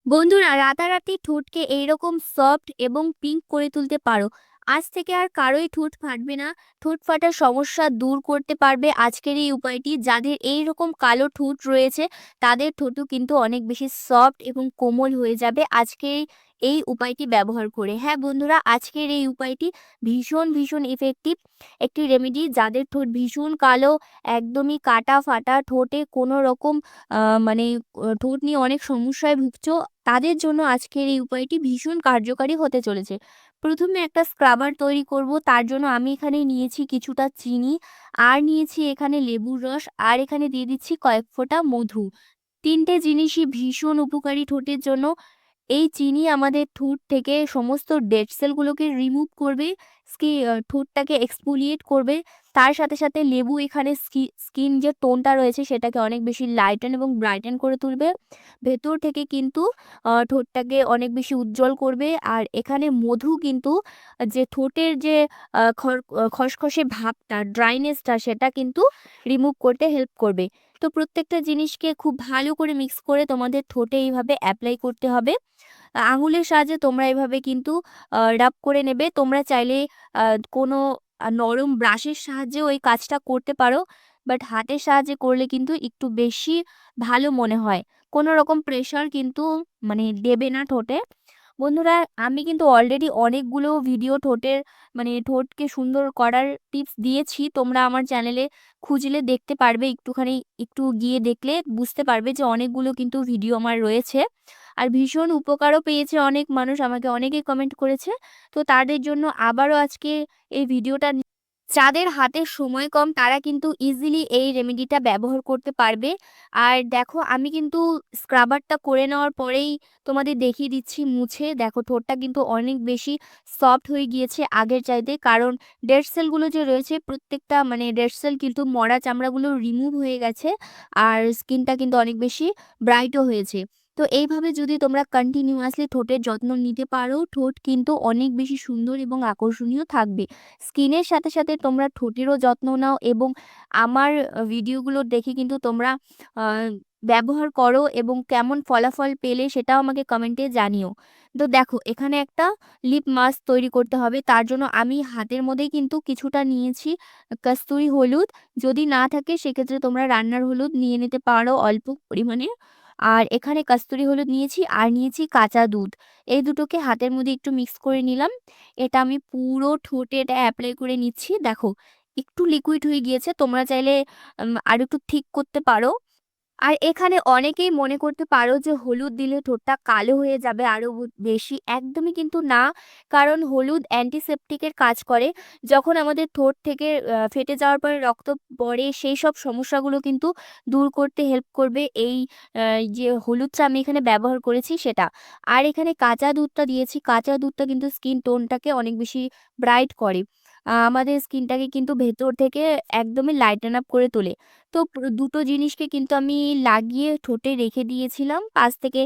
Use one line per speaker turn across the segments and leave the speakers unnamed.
বন্ধুরা, রাতারাতি ঠোঁটকে এইরকম সফট এবং পিঙ্ক করে তুলতে পারো। আজ থেকে আর কারোই ঠোঁট ফাটবে না। ঠোঁট ফাটার সমস্যা দূর করতে পারবে আজকের এই উপায়টি। যাদের এইরকম কালো ঠোঁট রয়েছে তাদের ঠোঁটও কিন্তু অনেক বেশি সফট এবং কোমল হয়ে যাবে আজকের এই উপায়টি ব্যবহার করে। হ্যাঁ বন্ধুরা, আজকের এই উপায়টি ভীষণ ভীষণ ইফেক্টিভ একটি রেমেডি। যাদের ঠোঁট ভীষণ কালো, একদমই কাটা ফাটা, ঠোঁটে কোনো রকম মানে ঠোঁট নিয়ে অনেক সমস্যায় ভুগছো, তাদের জন্য আজকের এই উপায়টি ভীষণ কার্যকারী হতে চলেছে। প্রথমে একটা স্ক্রাবার তৈরি করব। তার জন্য আমি এখানে নিয়েছি কিছুটা চিনি, আর নিয়েছি এখানে লেবুর রস, আর এখানে দিয়ে দিচ্ছি কয়েক ফোঁটা মধু। ৩ টে জিনিসই ভীষণ উপকারী ঠোঁটের জন্য। এই চিনি আমাদের ঠোঁট থেকে সমস্ত ডেড সেলগুলোকে রিমুভ করবে, ঠোঁটটাকে এক্সফোলিয়েট করবে। তার সাথে সাথে লেবু এখানে স্কিন যে টোনটা রয়েছে সেটাকে অনেক বেশি লাইটেন এবং ব্রাইটেন করে তুলবে। ভেতর থেকে কিন্তু ঠোঁটটাকে অনেক বেশি উজ্জ্বল করবে। আর এখানে মধু কিন্তু যে ঠোঁটের যে খসখসে ভাবটা, ড্রাইনেসটা, সেটা কিন্তু রিমুভ করতে হেল্প করবে। তো প্রত্যেকটা জিনিসকে খুব ভালো করে মিক্স করে তোমাদের ঠোঁটে এইভাবে অ্যাপ্লাই করতে হবে। আঙুলের সাহায্যে তোমরা এভাবে কিন্তু রাব করে নেবে। তোমরা চাইলে কোনো নরম ব্রাশের সাহায্যেও এই কাজটা করতে পারো। বাট হাতের সাহায্যে করলে কিন্তু একটু বেশি ভালো মনে হয়। কোনো রকম প্রেশার কিন্তু দেবে না ঠোঁটে। বন্ধুরা, আমি কিন্তু অলরেডি অনেকগুলো ভিডিও ঠোঁটকে সুন্দর করার টিপস দিয়েছি। তোমরা আমার চ্যানেলে খুঁজলে দেখতে পারবে। একটু গিয়ে দেখলে বুঝতে পারবে যে অনেকগুলো কিন্তু ভিডিও আমার রয়েছে। আর ভীষণ উপকারও পেয়েছে অনেক মানুষ, আমাকে অনেকে কমেন্ট করেছে। তো তাদের জন্য আবারও আজকে এই ভিডিওটা। যাদের হাতে সময় কম তারা কিন্তু ইজিলি এই রেমেডিটা ব্যবহার করতে পারবে। আর দেখো, আমি কিন্তু স্ক্রাবারটা করে নেওয়ার পরেই তোমাদের দেখিয়ে দিচ্ছি মুছে। দেখো, ঠোঁটটা কিন্তু অনেক বেশি সফট হয়ে গিয়েছে আগের চাইতে। কারণ ডেড সেলগুলো যে রয়েছে, প্রত্যেকটা ডেড সেল কিন্তু মরা চামড়াগুলো রিমুভ হয়ে গেছে। আর স্কিনটা কিন্তু অনেক বেশি ব্রাইটও হয়েছে। তো এইভাবে যদি তোমরা কন্টিনিউয়াসলি ঠোঁটের যত্ন নিতে পারো, ঠোঁট কিন্তু অনেক বেশি সুন্দর এবং আকর্ষণীয় থাকবে। স্কিনের সাথে সাথে তোমরা ঠোঁটেরও যত্ন নাও এবং আমার ভিডিওগুলো দেখে কিন্তু তোমরা ব্যবহার করো এবং কেমন ফলাফল পেলে সেটাও আমাকে কমেন্টে জানিও। তো দেখো, এখানে একটা লিপ মাস্ক তৈরি করতে হবে। তার জন্য আমি হাতের মধ্যেই কিন্তু কিছুটা নিয়েছি কস্তুরি হলুদ। যদি না থাকে সেক্ষেত্রে তোমরা রান্নার হলুদ নিয়ে নিতে পারো অল্প পরিমাণে। আর এখানে কস্তুরি হলুদ নিয়েছি, আর নিয়েছি কাঁচা দুধ। এই দুটোকে হাতের মধ্যে একটু মিক্স করে নিলাম। এটা আমি পুরো ঠোঁটে এটা অ্যাপ্লাই করে নিচ্ছি। দেখো, একটু লিকুইড হয়ে গিয়েছে। তোমরা চাইলে আর একটু ঠিক করতে পারো। আর এখানে অনেকেই মনে করতে পারো যে হলুদ দিলে ঠোঁটটা কালো হয়ে যাবে আরো বেশি। একদমই কিন্তু না। কারণ হলুদ অ্যান্টিসেপটিকের কাজ করে। যখন আমাদের ঠোঁট থেকে ফেটে যাওয়ার পরে রক্ত পড়ে, সেই সব সমস্যাগুলো কিন্তু দূর করতে হেল্প করবে এই যে হলুদটা আমি এখানে ব্যবহার করেছি সেটা। আর এখানে কাঁচা দুধটা দিয়েছি। কাঁচা দুধটা কিন্তু স্কিন টোনটাকে অনেক বেশি ব্রাইট করে। আমাদের স্কিনটাকে কিন্তু ভেতর থেকে একদমই লাইটেন আপ করে তোলে। তো দুটো জিনিসকে কিন্তু আমি লাগিয়ে ঠোঁটে রেখে দিয়েছিলাম ৫ থেকে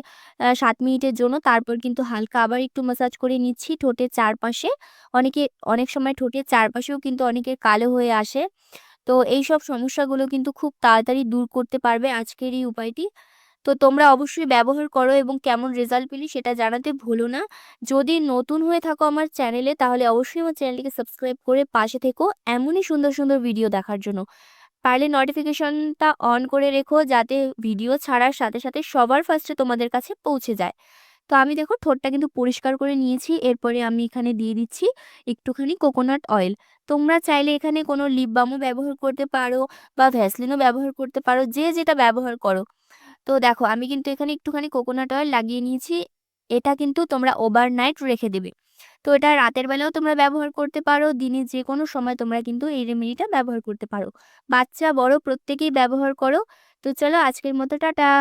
৭ মিনিটের জন্য। তারপর কিন্তু হালকা আবার একটু ম্যাসাজ করে নিচ্ছি ঠোঁটের চারপাশে। অনেক সময় ঠোঁটের চারপাশেও কিন্তু অনেকের কালো হয়ে আসে। তো এইসব সমস্যাগুলো কিন্তু খুব তাড়াতাড়ি দূর করতে পারবে আজকের এই উপায়টি। তো তোমরা অবশ্যই ব্যবহার করো এবং কেমন রেজাল্ট পেলে সেটা জানাতে ভুলো না। যদি নতুন হয়ে থাকো আমার চ্যানেলে, তাহলে অবশ্যই আমার চ্যানেলটিকে সাবস্ক্রাইব করে পাশে থেকো এমনই সুন্দর সুন্দর ভিডিও দেখার জন্য। পারলে নোটিফিকেশনটা অন করে রেখো, যাতে ভিডিও ছাড়ার সাথে সাথে সবার ফার্স্টে তোমাদের কাছে পৌঁছে যায়। তো আমি দেখো ঠোঁটটা কিন্তু পরিষ্কার করে নিয়েছি। এরপরে আমি এখানে দিয়ে দিচ্ছি একটুখানি কোকোনাট অয়েল। তোমরা চাইলে এখানে কোনো লিপ বামও ব্যবহার করতে পারো বা ভ্যাসলিনও ব্যবহার করতে পারো, যে যেটা ব্যবহার করো। তো দেখো, আমি কিন্তু এখানে একটুখানি কোকোনাট অয়েল লাগিয়ে নিয়েছি। এটা কিন্তু তোমরা ওভারনাইট রেখে দেবে। তো এটা রাতের বেলাও তোমরা ব্যবহার করতে পারো, দিনের যে কোনো সময় তোমরা কিন্তু এই রেমেডিটা ব্যবহার করতে পারো। বাচ্চা বড় প্রত্যেকেই ব্যবহার করো। তো চলো, আজকের মতো টাটা।